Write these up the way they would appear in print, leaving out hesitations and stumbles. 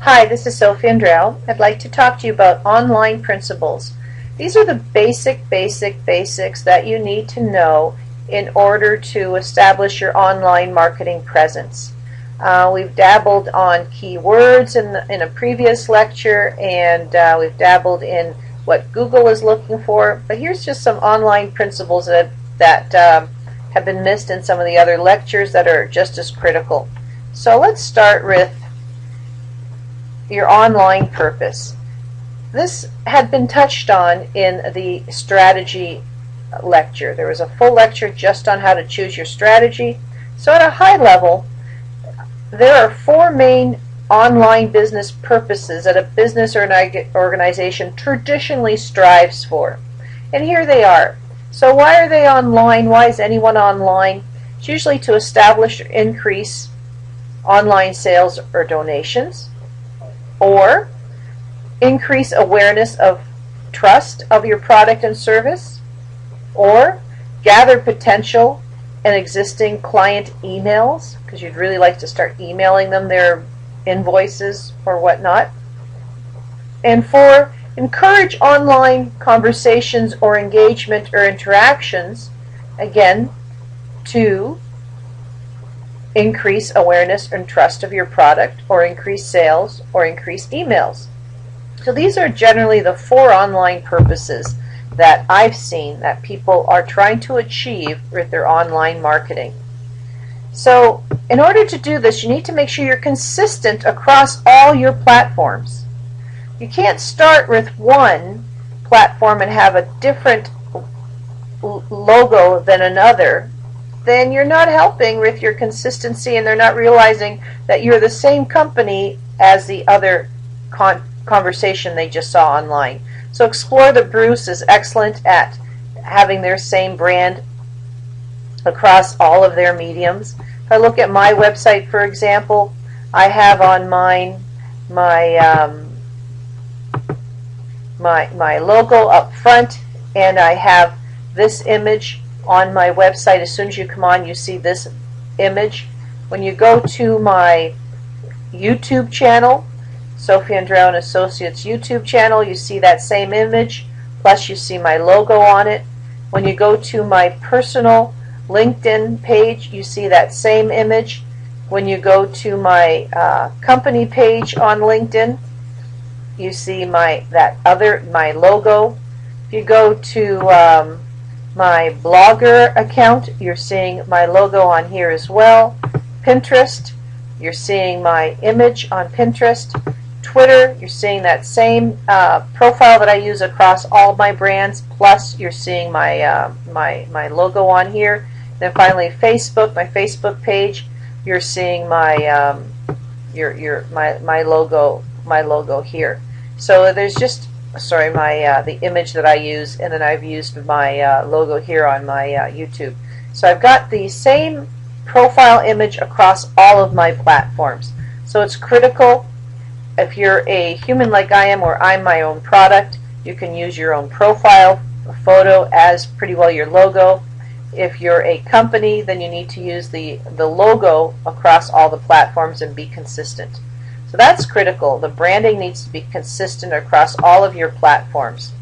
Hi, this is Sophie Andrell. I'd like to talk to you about online principles. These are the basics that you need to know in order to establish your online marketing presence. We've dabbled on keywords in a previous lecture, and we've dabbled in what Google is looking for, but here's just some online principles that have been missed in some of the other lectures that are just as critical. So let's start with your online purpose. This had been touched on in the strategy lecture. There was a full lecture just on how to choose your strategy. So at a high level, there are four main online business purposes that a business or an organization traditionally strives for. And here they are. So why are they online? Why is anyone online? It's usually to establish or increase online sales or donations, or increase awareness of trust of your product and service, or gather potential and existing client emails, because you'd really like to start emailing them their invoices or whatnot, and for encourage online conversations or engagement or interactions, again, to increase awareness and trust of your product, or increase sales, or increase emails. So these are generally the four online purposes that I've seen that people are trying to achieve with their online marketing. So in order to do this, you need to make sure you're consistent across all your platforms. You can't start with one platform and have a different logo than another. Then you're not helping with your consistency, and they're not realizing that you're the same company as the other conversation they just saw online. So Explore the Bruce is excellent at having their same brand across all of their mediums. If I look at my website, for example, I have on mine my logo up front, and I have this image on my website. As soon as you come on, you see this image. When you go to my YouTube channel, Sophie Andrell and Associates YouTube channel, you see that same image, plus you see my logo on it. When you go to my personal LinkedIn page, you see that same image. When you go to my company page on LinkedIn, you see my logo. If you go to my blogger account, you're seeing my logo on here as well. Pinterest, you're seeing my image on Pinterest. Twitter, you're seeing that same profile that I use across all my brands, plus you're seeing my my logo on here. Then finally Facebook, my Facebook page, you're seeing my my logo here. So there's just the image that I use, and then I've used my logo here on my YouTube. So I've got the same profile image across all of my platforms. So it's critical. If you're a human like I am, or I'm my own product, you can use your own profile photo as pretty well your logo. If you're a company, then you need to use the logo across all the platforms and be consistent. So that's critical. The branding needs to be consistent across all of your platforms.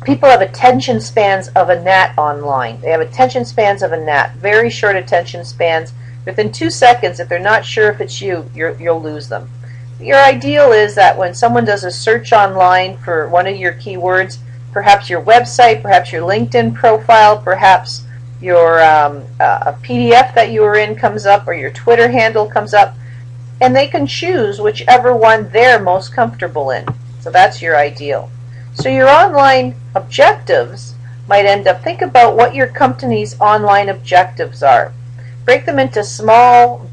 People have attention spans of a gnat online. They have attention spans of a gnat, very short attention spans. Within 2 seconds, if they're not sure if it's you'll lose them. Your ideal is that when someone does a search online for one of your keywords, perhaps your website, perhaps your LinkedIn profile, perhaps your a PDF that you were in comes up, or your Twitter handle comes up, and they can choose whichever one they're most comfortable in. So that's your ideal. So your online objectives might end up, think about what your company's online objectives are. Break them into small,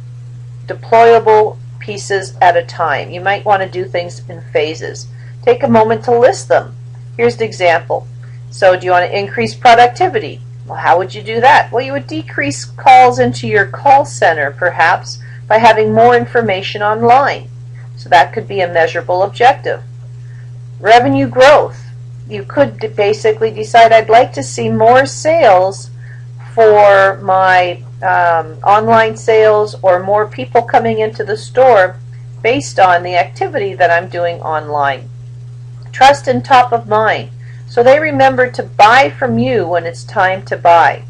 deployable pieces at a time. You might want to do things in phases. Take a moment to list them. Here's the example. So do you want to increase productivity? Well, how would you do that? Well, you would decrease calls into your call center, perhaps, by having more information online. So that could be a measurable objective. Revenue growth. You could basically decide, I'd like to see more sales for my online sales, or more people coming into the store based on the activity that I'm doing online. Trust and top of mind, so they remember to buy from you when it's time to buy.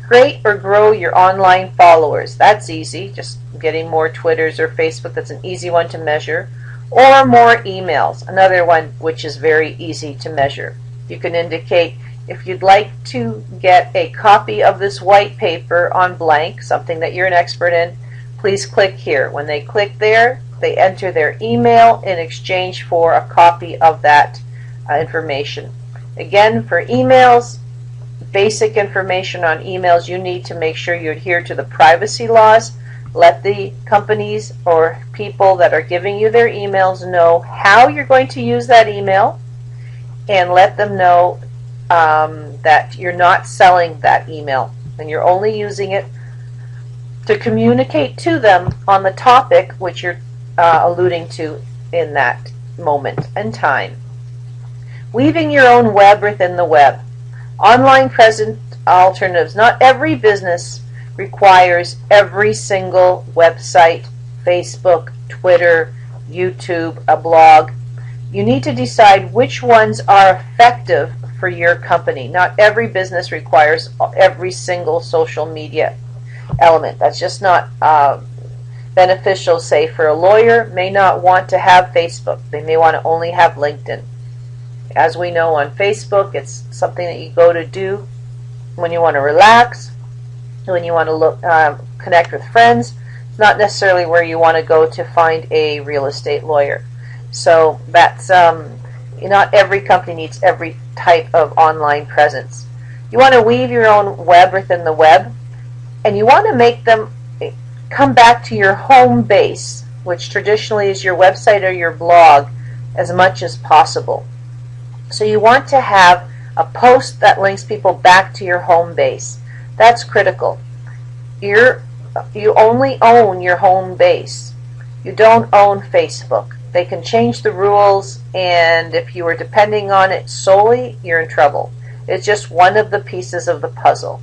Create or grow your online followers. That's easy, just getting more Twitters or Facebook. That's an easy one to measure. Or more emails, another one which is very easy to measure. You can indicate if you'd like to get a copy of this white paper on blank, something that you're an expert in, please click here. When they click there, they enter their email in exchange for a copy of that information. Again, for emails, basic information on emails, you need to make sure you adhere to the privacy laws. Let the companies or people that are giving you their emails know how you're going to use that email, and let them know that you're not selling that email and you're only using it to communicate to them on the topic which you're alluding to in that moment and time. Weaving your own web within the web. Online present alternatives. Not every business requires every single website, Facebook, Twitter, YouTube, a blog. You need to decide which ones are effective for your company. Not every business requires every single social media element. That's just not beneficial. Say for a lawyer, may not want to have Facebook. They may want to only have LinkedIn. As we know, on Facebook, it's something that you go to do when you want to relax, when you want to connect with friends. It's not necessarily where you want to go to find a real estate lawyer. So that's not every company needs every type of online presence. You want to weave your own web within the web, and you want to make them come back to your home base, which traditionally is your website or your blog, as much as possible. So you want to have a post that links people back to your home base. That's critical. You only own your home base. You don't own Facebook. They can change the rules, and if you are depending on it solely, you're in trouble. It's just one of the pieces of the puzzle.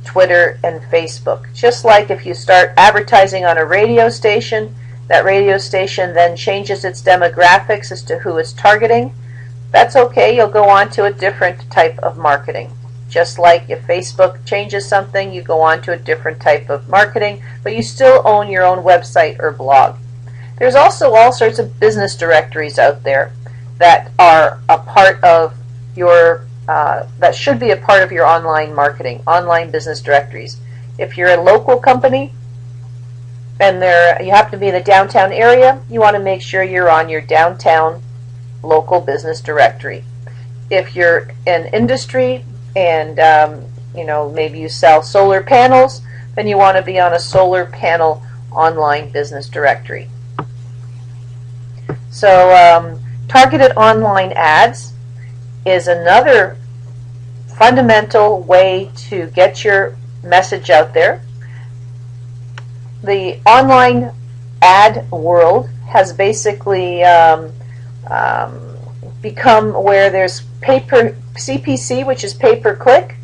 Twitter and Facebook. Just like if you start advertising on a radio station, that radio station then changes its demographics as to who it's targeting. That's okay, you'll go on to a different type of marketing. Just like if Facebook changes something, you go on to a different type of marketing, but you still own your own website or blog. There's also all sorts of business directories out there that are a part of your, that should be a part of your online marketing, online business directories. If you're a local company and you happen to be in the downtown area, you want to make sure you're on your downtown local business directory. If you're in industry and maybe you sell solar panels, then you want to be on a solar panel online business directory. So targeted online ads is another fundamental way to get your message out there. The online ad world has basically become where there's CPC, which is pay per click,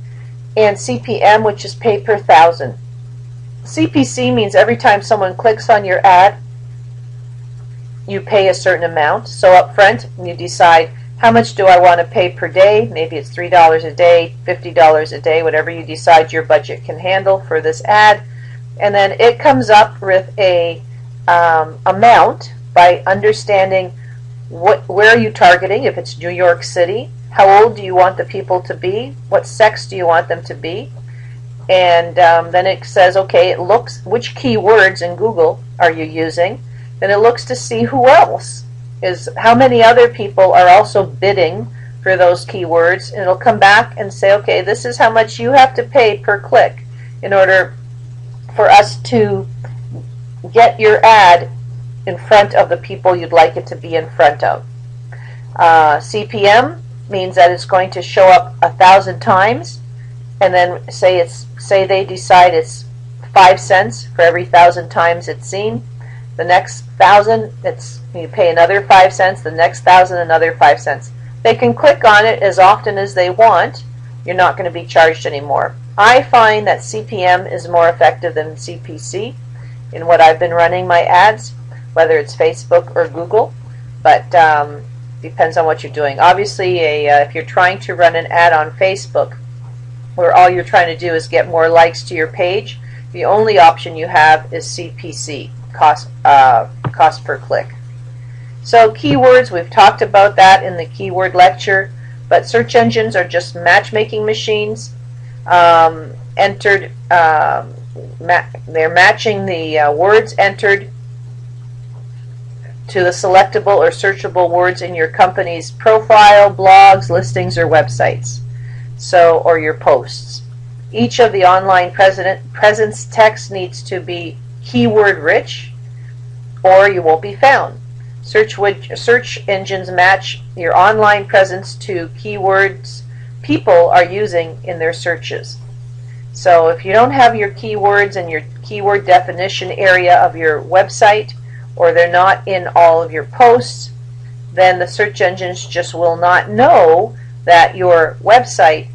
and CPM, which is pay per thousand. CPC means every time someone clicks on your ad, you pay a certain amount. So up front, you decide how much do I want to pay per day. Maybe it's $3 a day, $50 a day, whatever you decide your budget can handle for this ad. And then it comes up with a amount by understanding where are you targeting. If it's New York City, how old do you want the people to be? What sex do you want them to be? And then it says, okay, it looks which keywords in Google are you using. Then it looks to see who else how many other people are also bidding for those keywords, and it'll come back and say, okay, this is how much you have to pay per click in order for us to get your ad in front of the people you'd like it to be in front of. CPM means that it's going to show up 1,000 times, and then say they decide it's 5 cents for every 1,000 times it's seen. The next 1,000, you pay another 5 cents. The next 1,000, another 5 cents. They can click on it as often as they want. You're not going to be charged anymore. I find that CPM is more effective than CPC in what I've been running my ads. whether it's Facebook or Google, but depends on what you're doing. Obviously, if you're trying to run an ad on Facebook where all you're trying to do is get more likes to your page, the only option you have is CPC, cost per click. So keywords, we've talked about that in the keyword lecture, but search engines are just matchmaking machines. They're matching the words entered to the selectable or searchable words in your company's profile, blogs, listings, or websites, or your posts. Each of the online presence text needs to be keyword rich, or you won't be found. Search engines match your online presence to keywords people are using in their searches. So if you don't have your keywords in your keyword definition area of your website, or they're not in all of your posts, then the search engines just will not know that your website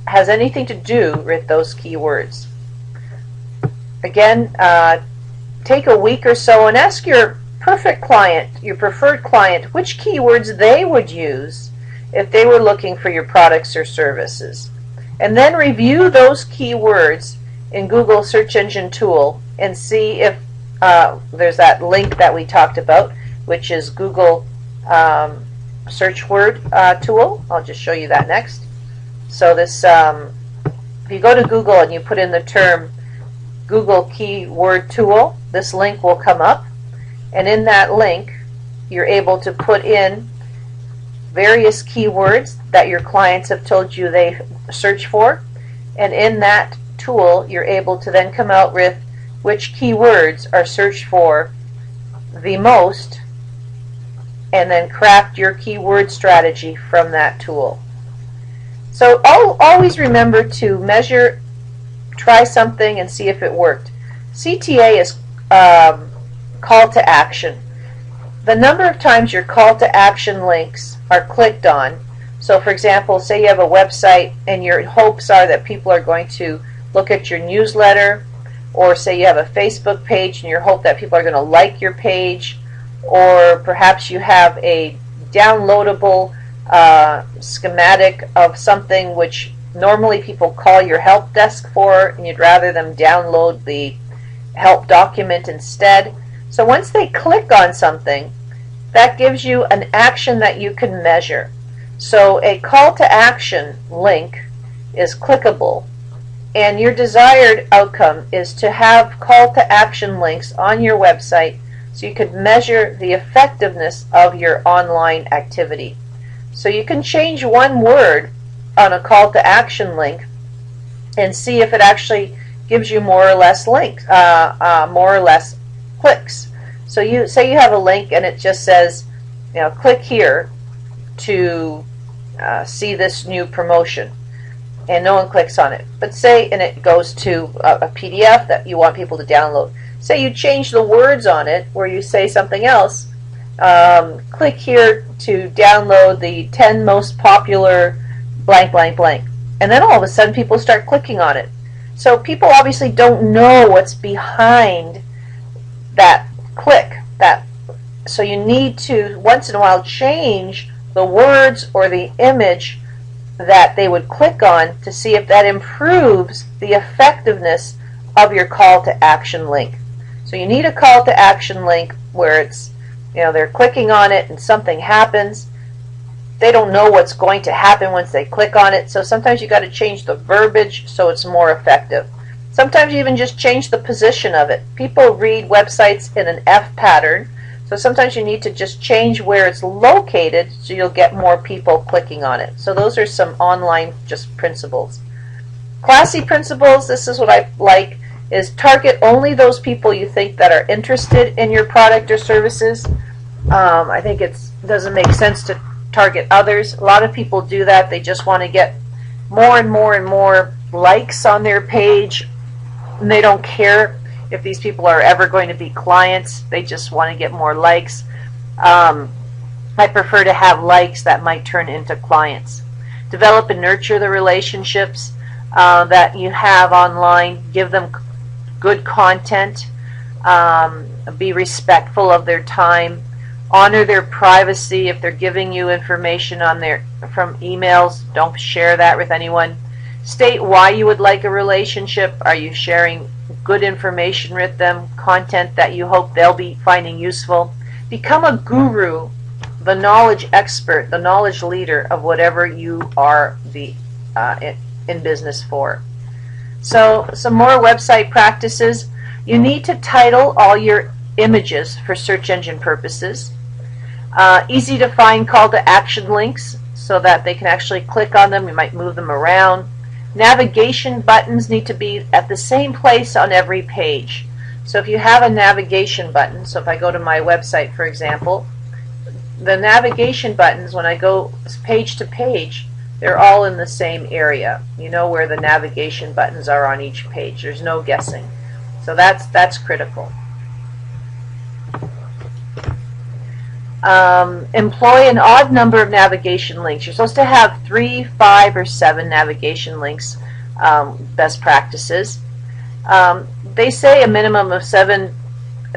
has anything to do with those keywords. Again, take a week or so and ask your perfect client, your preferred client, which keywords they would use if they were looking for your products or services. And then review those keywords in Google Search Engine Tool and see if there's that link that we talked about, which is Google Search Word Tool. I'll just show you that next. So this, if you go to Google and you put in the term Google Keyword Tool, this link will come up. And in that link, you're able to put in various keywords that your clients have told you they search for. And in that tool, you're able to then come out with which keywords are searched for the most, and then craft your keyword strategy from that tool. So always remember to measure, try something, and see if it worked. CTA is call to action. The number of times your call to action links are clicked on. So for example, say you have a website and your hopes are that people are going to look at your newsletter, or say you have a Facebook page and your hope that people are going to like your page, or perhaps you have a downloadable schematic of something which normally people call your help desk for, and you'd rather them download the help document instead. So once they click on something, that gives you an action that you can measure. So a call to action link is clickable, and your desired outcome is to have call to action links on your website so you could measure the effectiveness of your online activity. So you can change one word on a call to action link and see if it actually gives you more or less links, more or less clicks. So you say you have a link and it just says, click here to see this new promotion, and no one clicks on it. But say, and it goes to a PDF that you want people to download. Say you change the words on it where you say something else, click here to download the 10 most popular blank blank blank, and then all of a sudden people start clicking on it. So people obviously don't know what's behind that click. So you need to once in a while change the words or the image that they would click on to see if that improves the effectiveness of your call to action link. So you need a call to action link where it's, they're clicking on it and something happens. They don't know what's going to happen once they click on it, so sometimes you got to change the verbiage so it's more effective. Sometimes you even just change the position of it. People read websites in an F pattern, so sometimes you need to just change where it's located so you'll get more people clicking on it. So those are some online just principles. Classy principles, this is what I like, is target only those people you think that are interested in your product or services. I think it doesn't make sense to target others. A lot of people do that. They just want to get more and more and more likes on their page, and they don't care if these people are ever going to be clients. They just want to get more likes. I prefer to have likes that might turn into clients. Develop and nurture the relationships that you have online. Give them good content. Be respectful of their time. Honor their privacy. If they're giving you information from emails, don't share that with anyone. State why you would like a relationship. Are you sharing good information with them, content that you hope they'll be finding useful? Become a guru, the knowledge expert, the knowledge leader of whatever you are in business for. So some more website practices. You need to title all your images for search engine purposes. Easy to find call to action links so that they can actually click on them. You might move them around. Navigation buttons need to be at the same place on every page. So if you have a navigation button, so if I go to my website, for example, the navigation buttons, when I go page to page, they're all in the same area. You know where the navigation buttons are on each page. There's no guessing. So that's critical. Employ an odd number of navigation links. You're supposed to have 3, 5, or 7 navigation links, best practices. They say a minimum of 7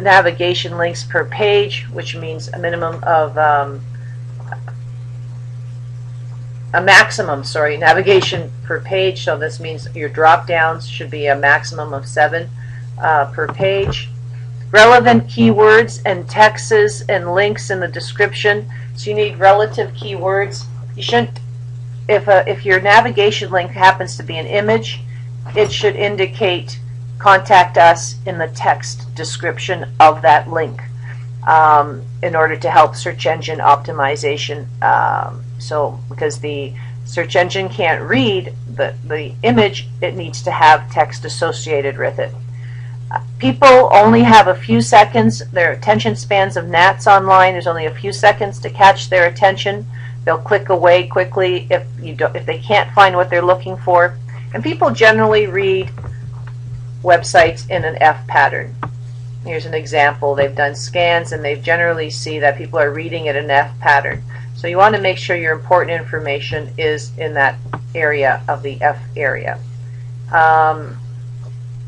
navigation links per page, which means a minimum of navigation per page. So this means your drop downs should be a maximum of 7 per page. Relevant keywords and texts and links in the description. So you need relative keywords. You shouldn't, if your navigation link happens to be an image, it should indicate contact us in the text description of that link in order to help search engine optimization. So because the search engine can't read the image, it needs to have text associated with it. People only have a few seconds. Their attention spans of gnats online. There's only a few seconds to catch their attention. They'll click away quickly if they can't find what they're looking for. And people generally read websites in an F pattern. Here's an example. They've done scans and they generally see that people are reading it in an F pattern. So you want to make sure your important information is in that area of the F area.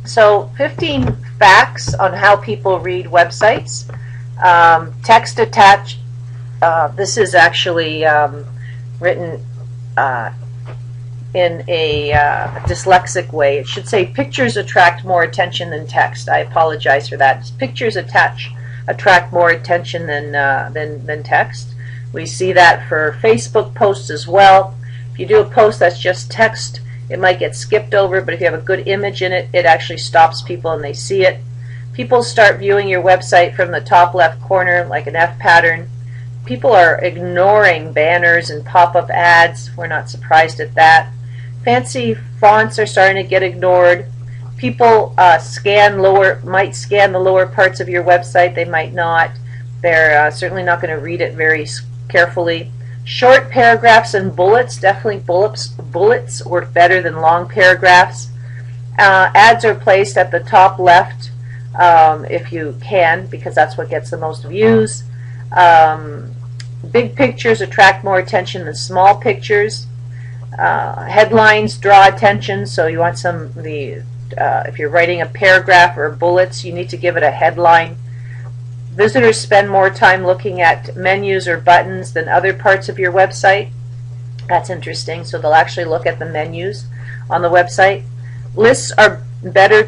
So 15 facts on how people read websites. Text attached. This is actually written in a dyslexic way. It should say pictures attract more attention than text. I apologize for that. Pictures attract more attention than text. We see that for Facebook posts as well. If you do a post that's just text, it might get skipped over, but if you have a good image in it, it actually stops people and they see it. People start viewing your website from the top left corner like an F pattern. People are ignoring banners and pop-up ads. We're not surprised at that. Fancy fonts are starting to get ignored. People might scan the lower parts of your website. They might not. They're certainly not going to read it very carefully. Short paragraphs and bullets, definitely bullets work better than long paragraphs. Ads are placed at the top left if you can, because that's what gets the most views. Big pictures attract more attention than small pictures. Headlines draw attention, so you want if you're writing a paragraph or bullets, you need to give it a headline. Visitors spend more time looking at menus or buttons than other parts of your website. That's interesting. So they'll actually look at the menus on the website. Lists are better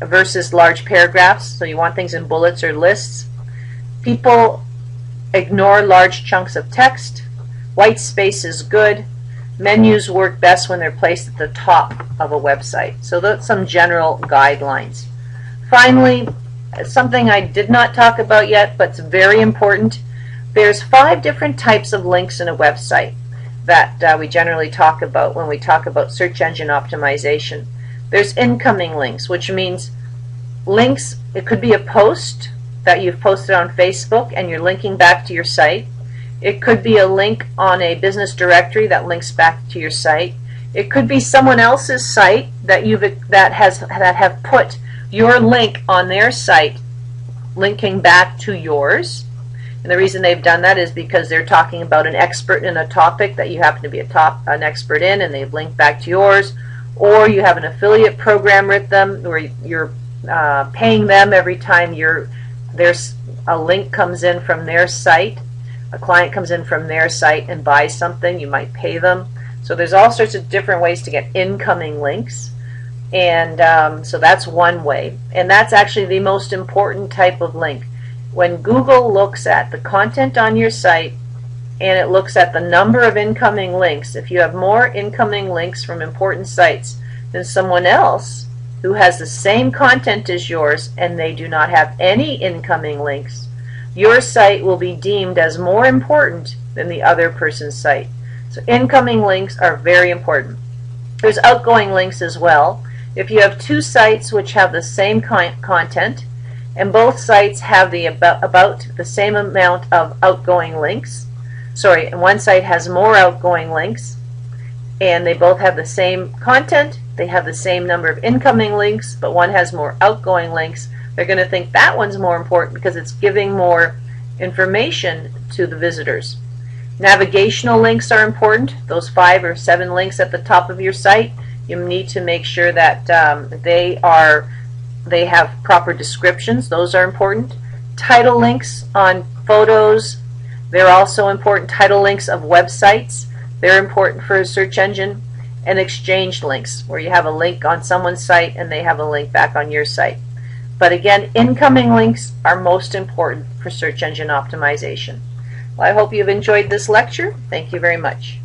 versus large paragraphs. So you want things in bullets or lists. People ignore large chunks of text. White space is good. Menus work best when they're placed at the top of a website. So that's some general guidelines. Finally, something I did not talk about yet, but it's very important. There's 5 different types of links in a website that we generally talk about when we talk about search engine optimization. There's incoming links, which means links, it could be a post that you've posted on Facebook and you're linking back to your site. It could be a link on a business directory that links back to your site. It could be someone else's site that have put your link on their site linking back to yours. And the reason they've done that is because they're talking about an expert in a topic that you happen to be an expert in, and they've linked back to yours. Or you have an affiliate program with them where you're paying them every time there's a link comes in from their site. A client comes in from their site and buys something, you might pay them. So there's all sorts of different ways to get incoming links. And so that's one way. And that's actually the most important type of link. When Google looks at the content on your site and it looks at the number of incoming links, if you have more incoming links from important sites than someone else who has the same content as yours and they do not have any incoming links, your site will be deemed as more important than the other person's site. So incoming links are very important. There's outgoing links as well. If you have two sites which have the same content and both sites have about the same amount of outgoing links, and one site has more outgoing links and they both have the same content, they have the same number of incoming links, but one has more outgoing links, they're going to think that one's more important because it's giving more information to the visitors. Navigational links are important. Those 5 or 7 links at the top of your site, you need to make sure that they have proper descriptions. Those are important. Title links on photos, they're also important. Title links of websites, they're important for a search engine. And exchange links, where you have a link on someone's site and they have a link back on your site. But again, incoming links are most important for search engine optimization. Well, I hope you've enjoyed this lecture. Thank you very much.